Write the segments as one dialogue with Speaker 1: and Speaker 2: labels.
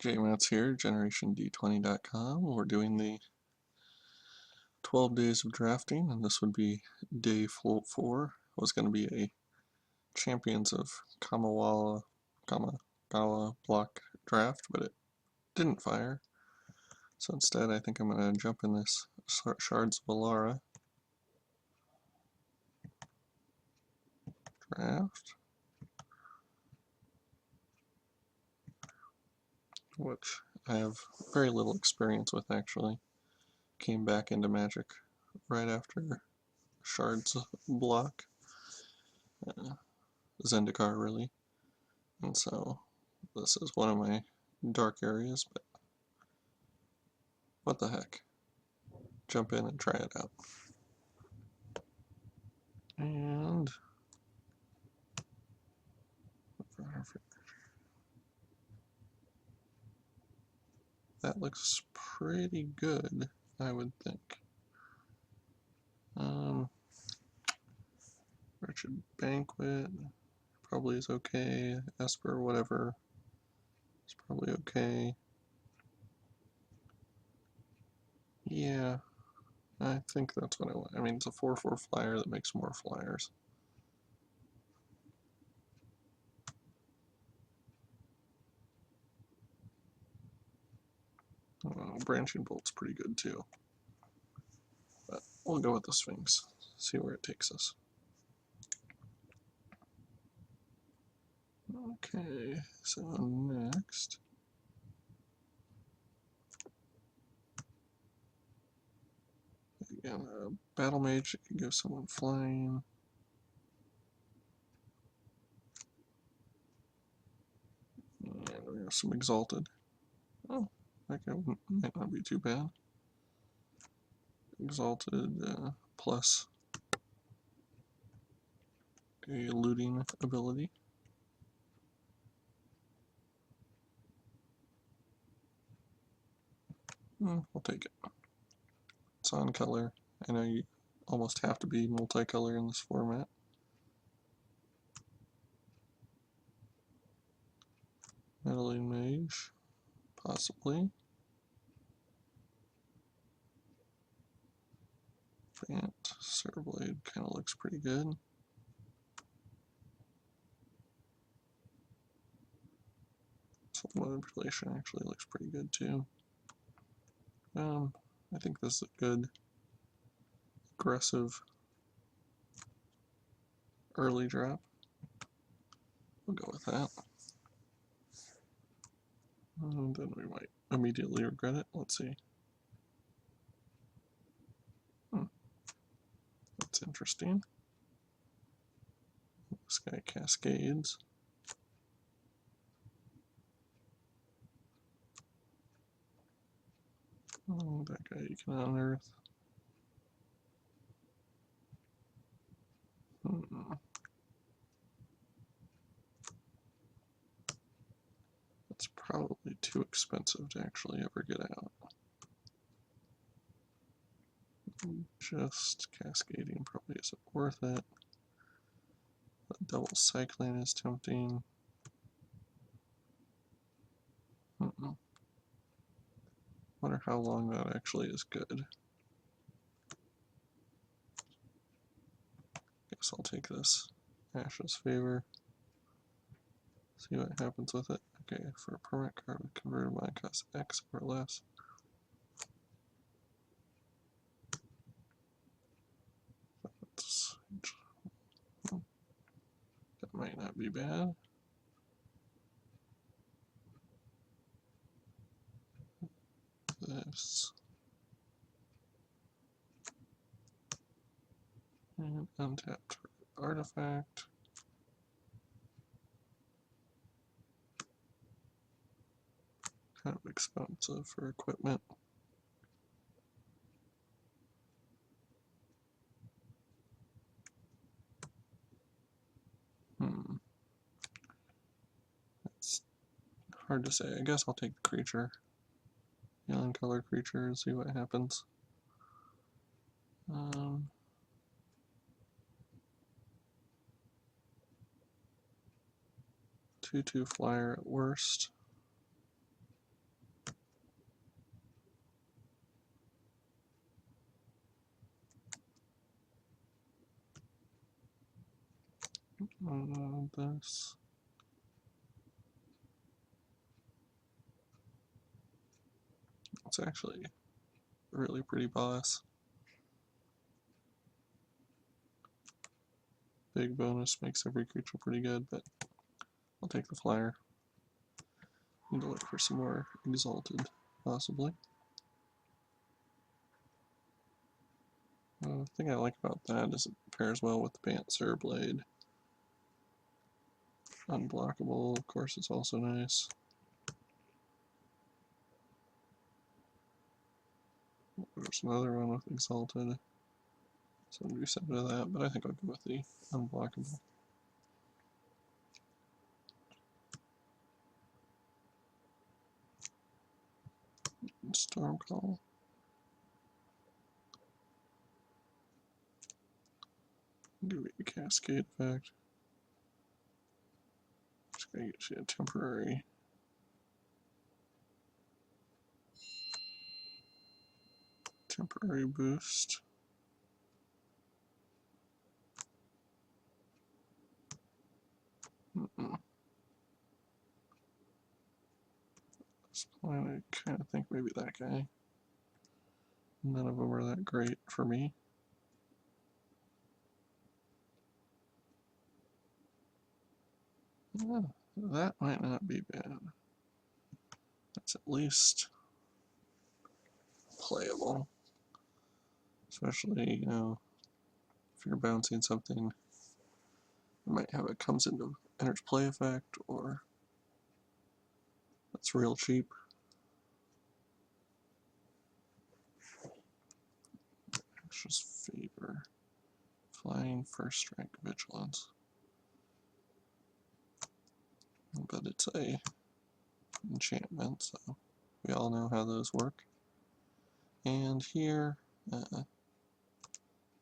Speaker 1: JMats here, GenerationD20.com. We're doing the 12 days of drafting, and this would be day 4. It was going to be a Champions of Kamigawa block draft, but it didn't fire. So instead, I think I'm going to jump in this Shards of Alara draft, which I have very little experience with actually. Came back into Magic right after Shards block. Zendikar really, and so this is one of my dark areas, but what the heck, jump in and try it out. And that looks pretty good, I would think. Wretched Banquet probably is okay. Esper, whatever, is probably okay. Yeah, I think that's what I want. I mean, it's a 4/4 flyer that makes more flyers. Branching Bolt's pretty good too. But we'll go with the Sphinx, see where it takes us. Okay, so next. Again, a Battle Mage that can give someone flying. And we have some Exalted. Oh, that guy might not be too bad. Exalted plus a looting ability. I'll take it. It's on color. I know you almost have to be multicolor in this format. Meddling Mage, possibly. Fant, Cereblade kind of looks pretty good. Soul Manipulation actually looks pretty good too. I think this is a good, aggressive early drop. We'll go with that. And then we might immediately regret it. Let's see. That's interesting. This guy cascades. Oh, that guy you can unearth. That's probably too expensive to actually ever get out. Just cascading probably isn't worth it. The double cycling is tempting. Wonder how long that actually is good. Guess I'll take this. Ash's Favor. See what happens with it. Okay, for a permanent card with converted mana cost X or less. That might not be bad. This. And untapped artifact. Kind of expensive for equipment. It's hard to say. I guess I'll take the creature. Alien color creature and see what happens. 2/2 flyer at worst. This. It's actually a really pretty boss. Big bonus makes every creature pretty good, but I'll take the flyer. Need to look for some more exalted, possibly. The thing I like about that is it pairs well with the Panther Blade. Unblockable, of course, is also nice. There's another one with exalted. So I'm reset to that, but I think I'll go with the unblockable. Stormcall. Give you a cascade effect. Just gotta get you a temporary boost. I kind of think maybe that guy. None of them are that great for me. Yeah, that might not be bad. That's at least playable. Especially, if you're bouncing something, you might have it comes into enters play effect, or that's real cheap. Just favor. Flying, first strike, vigilance. But it's a enchantment, so we all know how those work. And here,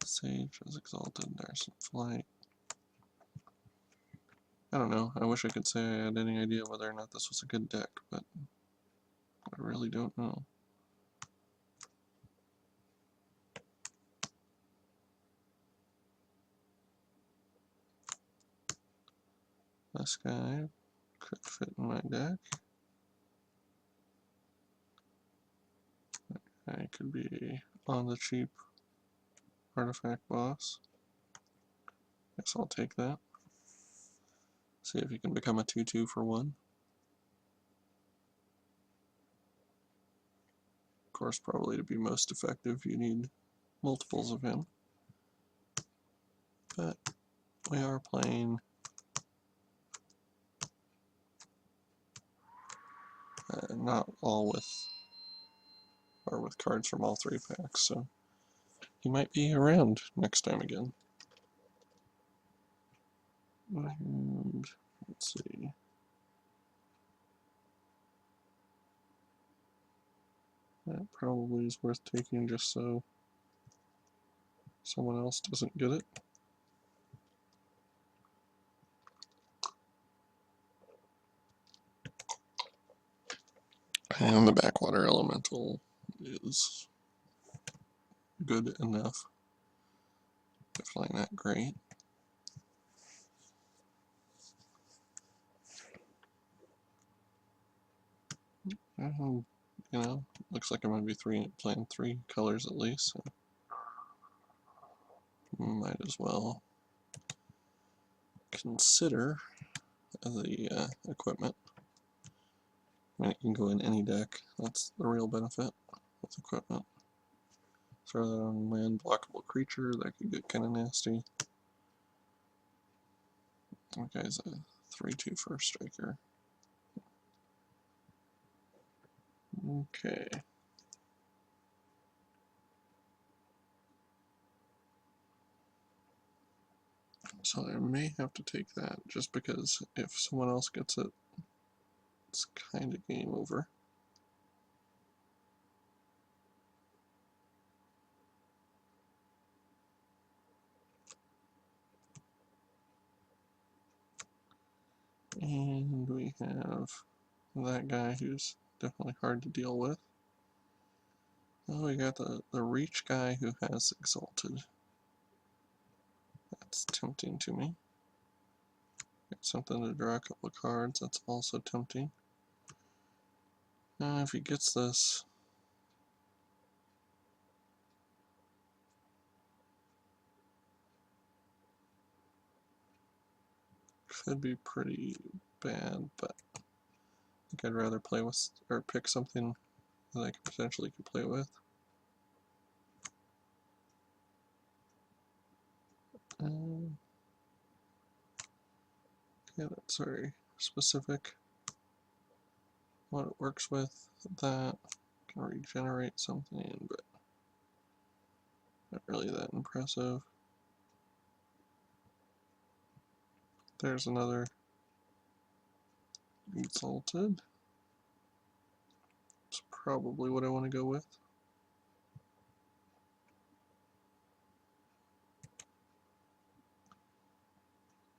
Speaker 1: Sage is exalted, there's some flight. I don't know, I wish I could say I had any idea whether or not this was a good deck, but I really don't know. This guy could fit in my deck. That guy could be on the cheap artifact boss. Guess I'll take that. See if he can become a 2/2 for 1. Of course, probably to be most effective, you need multiples of him. But we are playing not all with cards from all 3 packs, so he might be around next time again. And let's see. That probably is worth taking just so someone else doesn't get it. And the backwater elemental is good enough. Definitely not great. Looks like I'm going to be playing 3 colors at least, so might as well consider the equipment. I mean, it can go in any deck. That's the real benefit with equipment. Throw that on land blockable creature, that could get kind of nasty. That guy's a 3/2 first striker. Okay. So I may have to take that, just because if someone else gets it, it's kind of game over. And we have that guy who's definitely hard to deal with. Oh, we got the reach guy who has exalted. That's tempting to me. something to draw a couple of cards, that's also tempting. If he gets this, could be pretty bad, but I think I'd rather play with, or pick something that I could potentially play with. Okay, that's very specific. What it works with, that can regenerate something, but not really that impressive. There's another Exalted. It's probably what I want to go with.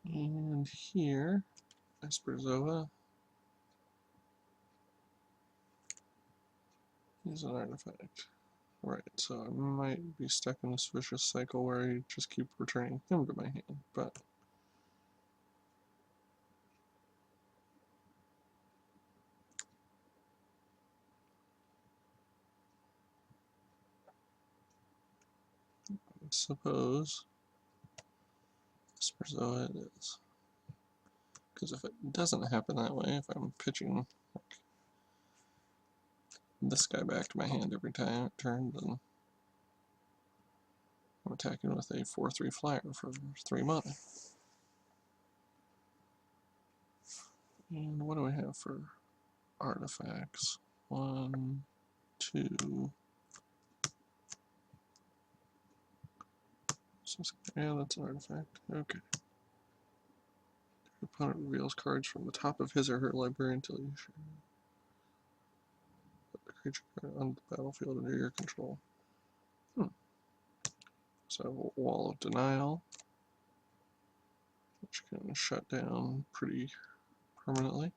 Speaker 1: And here, Esperzoa is an artifact. Right, so I might be stuck in this vicious cycle where I just keep returning him to my hand, but I suppose Esperzoa it is. Because if it doesn't happen that way, if I'm pitching like, this guy back to my hand every turn, then I'm attacking with a 4/3 flyer for 3 mana. And what do I have for artifacts? 1, 2. Yeah, that's an artifact. Okay. The opponent reveals cards from the top of his or her library until you put the creature card on the battlefield under your control. So I have a Wall of Denial, which can shut down pretty permanently.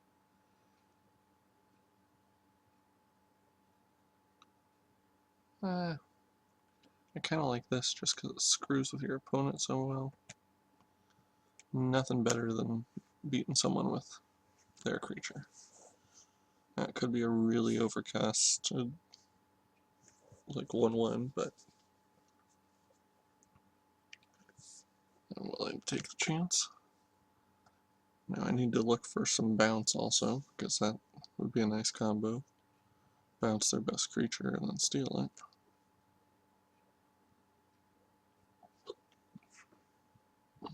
Speaker 1: I kind of like this just because it screws with your opponent so well. Nothing better than beating someone with their creature. That could be a really overcast, like 1/1, but I'm willing to take the chance. Now I need to look for some bounce also, because that would be a nice combo. Bounce their best creature and then steal it.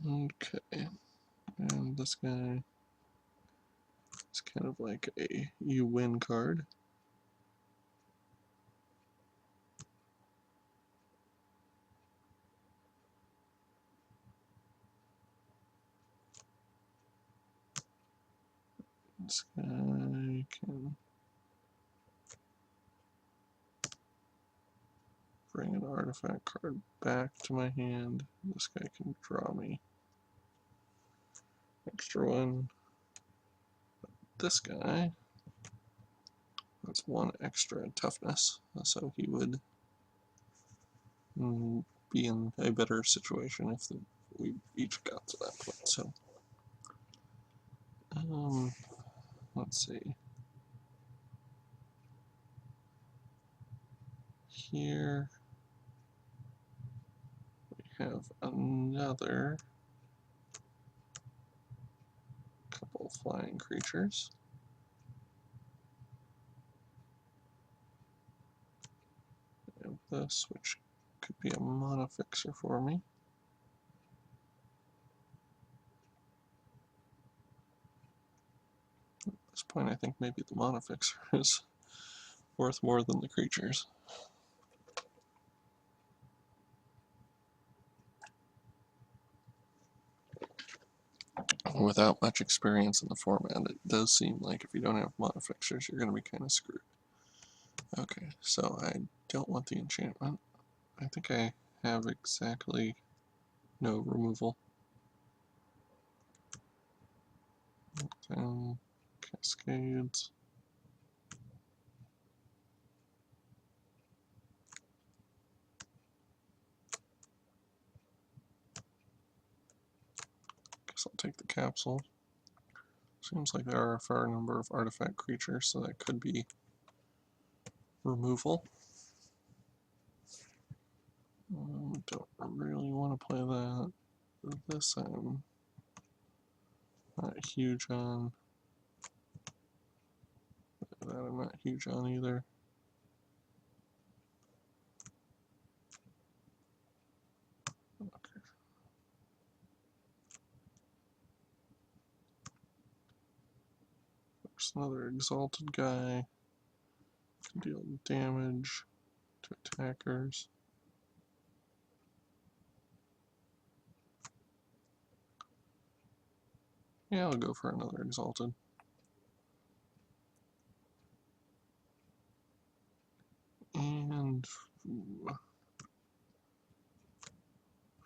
Speaker 1: Okay, and this guy is kind of like a you win card. This guy can bring an artifact card back to my hand. This guy can draw me extra one. This guy, that's 1 extra toughness, so he would be in a better situation if we each got to that point. So, let's see. Here we have another couple flying creatures. We have this, which could be a mana fixer for me. At this point, I think maybe the mana fixer is worth more than the creatures. Without much experience in the format, it does seem like if you don't have mana fixers, you're going to be kind of screwed. Okay, so I don't want the enchantment. I think I have exactly no removal. Then Cascades. Guess I'll take the capsule. Seems like there are a fair number of artifact creatures, so that could be removal. Don't really want to play that. This I'm not huge on. That I'm not huge on either. Okay. There's another exalted guy. Can deal damage to attackers. Yeah, I'll go for another exalted. And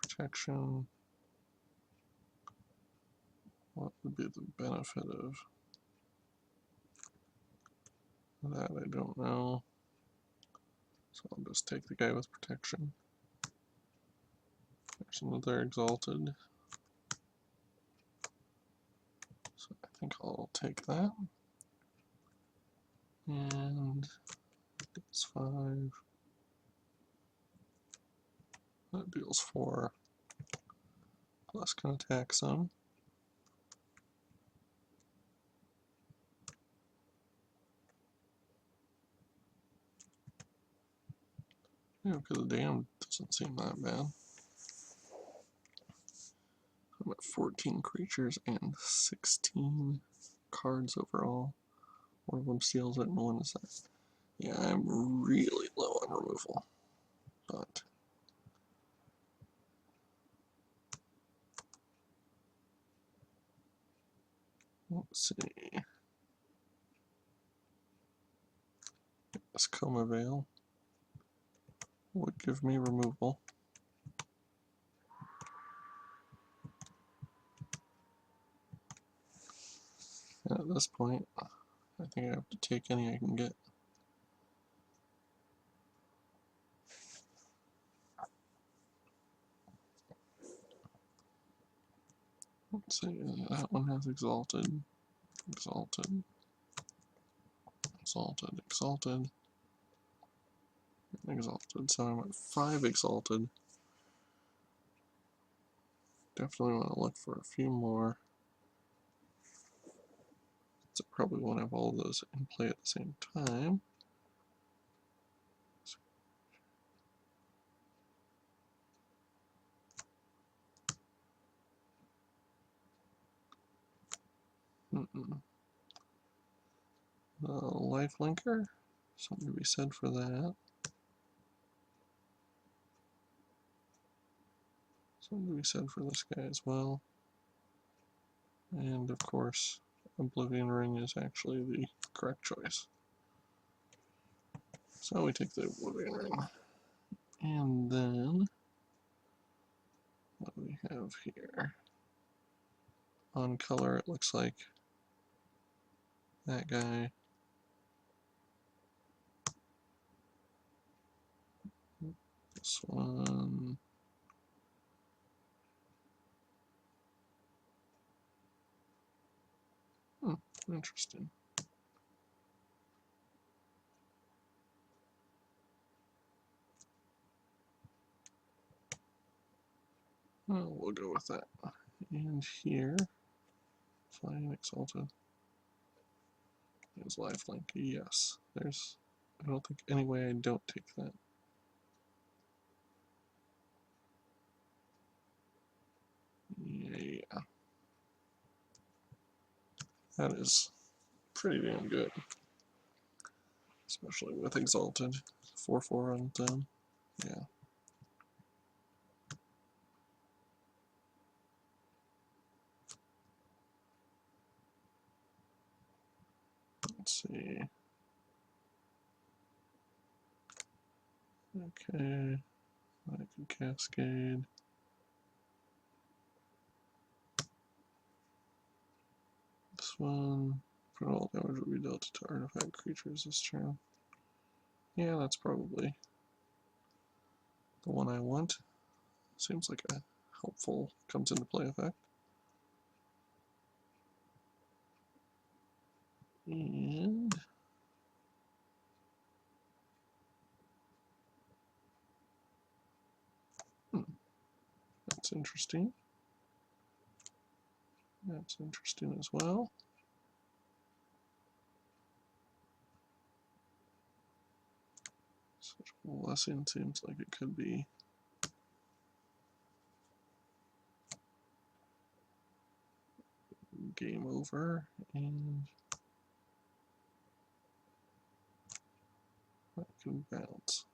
Speaker 1: protection. What would be the benefit of that? I don't know. So I'll just take the guy with protection. There's another exalted. So I think I'll take that. And it's 5. That deals 4. Plus can attack some. Yeah, because the dam doesn't seem that bad. I'm at 14 creatures and 16 cards overall. One of them steals it and one is that. Yeah, I'm really low on removal. But let's see. This Coma Veil would give me removal. And at this point, I think I have to take any I can get. Let's see, that one has Exalted, Exalted, Exalted, Exalted, and Exalted. So I'm at 5 Exalted. Definitely want to look for a few more. So probably won't have all of those in play at the same time. Life Linker, something to be said for that. Something to be said for this guy as well. And of course, Oblivion Ring is actually the correct choice. So we take the Oblivion Ring. And then, what do we have here? On color, it looks like that guy. This one. Interesting. Well, we'll go with that. And here, Flying Exalted. There's Lifelink. Yes. There's. I don't think any way I don't take that. Yeah. That is pretty damn good. Especially with Exalted. 4/4 on them. Yeah. Let's see. Okay. I can Cascade. This one. Put all damage will be dealt to artifact creatures this turn. Yeah, that's probably the one I want. Seems like a helpful comes into play effect. And that's interesting. That's interesting as well. Such a blessing, seems like it could be. Game over, and that can bounce.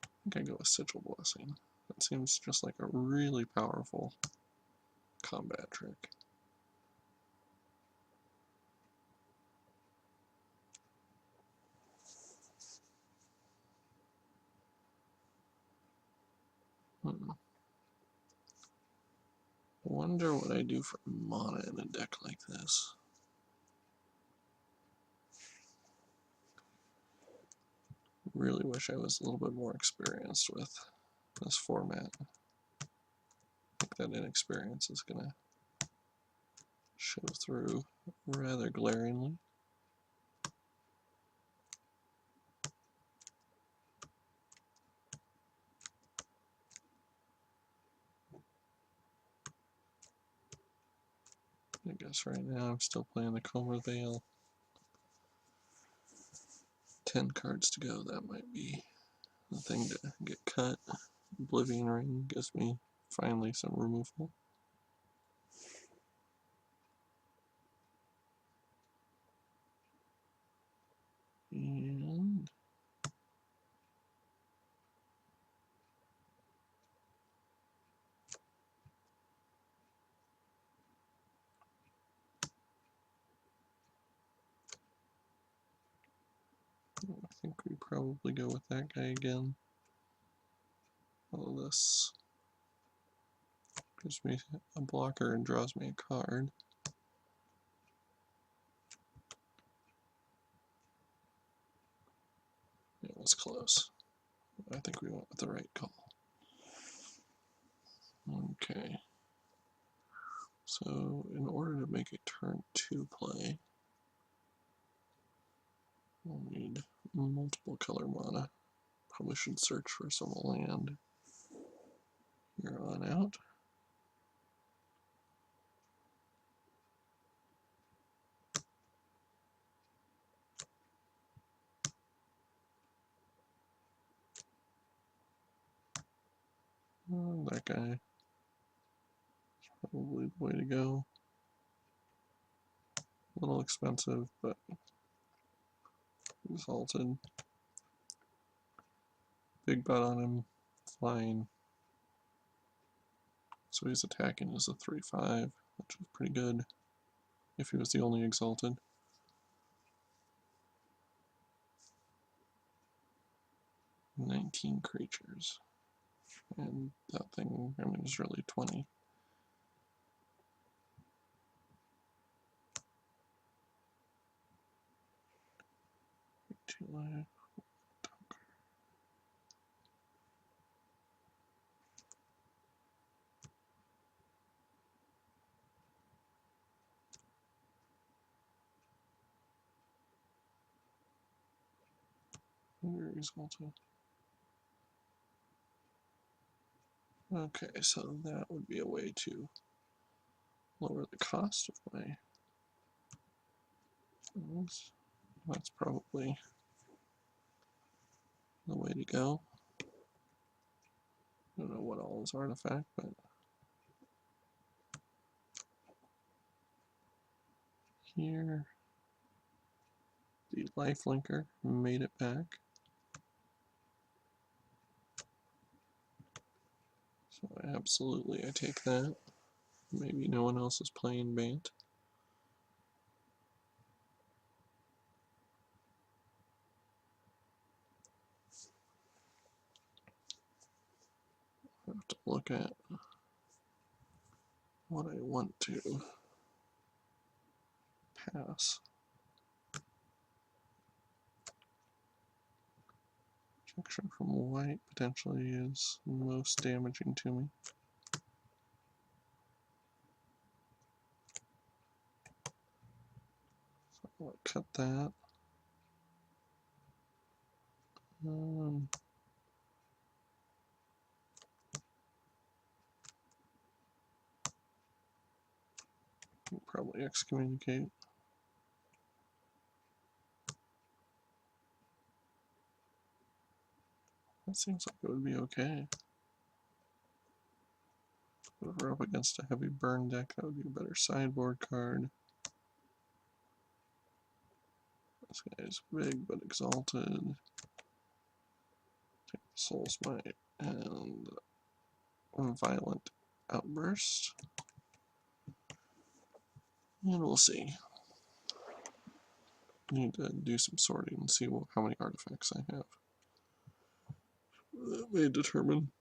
Speaker 1: I think I go with Sigil Blessing. That seems just like a really powerful combat trick. Wonder what I do for mana in a deck like this. Really wish I was a little bit more experienced with this format. I think that inexperience is going to show through rather glaringly. I guess right now I'm still playing the Coma Veil. 10 cards to go, that might be the thing to get cut. Oblivion Ring gives me finally some removal. And I think we probably go with that guy again. All this gives me a blocker and draws me a card. It was close. I think we went with the right call. Okay. So in order to make a turn 2 play, we'll need multiple color mana. Probably should search for some land here on out. That guy is probably the way to go. A little expensive, but exalted. Big butt on him, flying. So he's attacking as a 3/5, which is pretty good if he was the only exalted. "19 creatures. And that thing, I mean, is really 20. Too life. Exalted. Okay, so that would be a way to lower the cost of my things. That's probably the way to go. I don't know what all is artifact, but here the lifelinker made it back. So absolutely I take that. Maybe no one else is playing Bant. I have to look at what I want to pass. Projection from white potentially is most damaging to me. So I'll cut that. Probably excommunicate. That seems like it would be okay. If we're up against a heavy burn deck, that would be a better sideboard card. This guy is big but exalted. Take the Soul's Might and Violent Outburst. And we'll see. Need to do some sorting and see how many artifacts I have. That may determine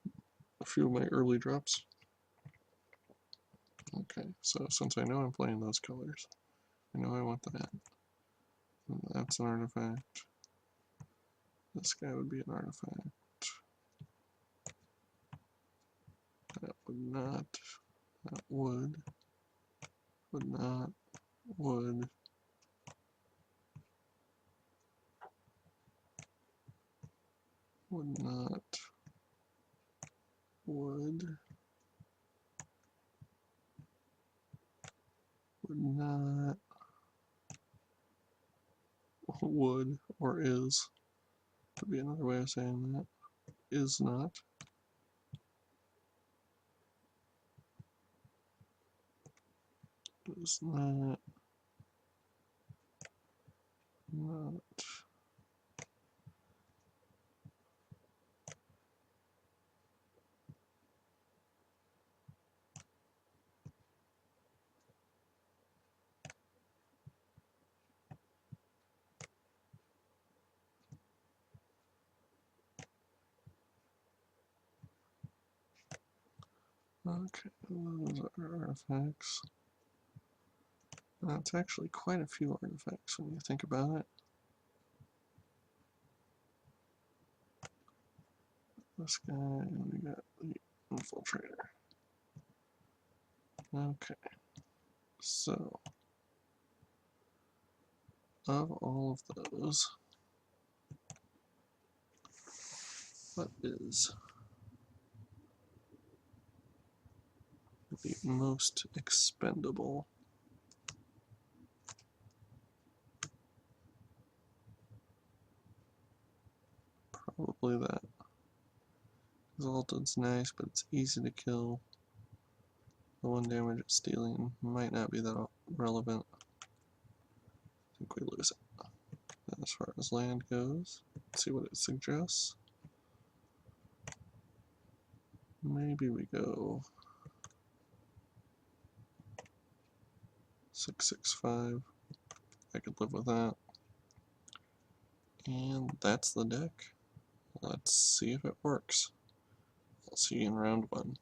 Speaker 1: a few of my early drops. Okay, so since I know I'm playing those colors, I know I want that. And that's an artifact. This guy would be an artifact. That would not. That would not. Would not. Would not. Would or is. Would be another way of saying that. Is not. Is not. Not. Okay, those are artifacts. That's actually quite a few artifacts when you think about it. This guy, and we got the Infiltrator. Okay, so of all of those, what is the most expendable? Probably that. Exalted's nice, but it's easy to kill. The 1 damage it's stealing might not be that relevant. I think we lose it. As far as land goes, let's see what it suggests. Maybe we go 665. I could live with that. And that's the deck. Let's see if it works. I'll see you in round 1.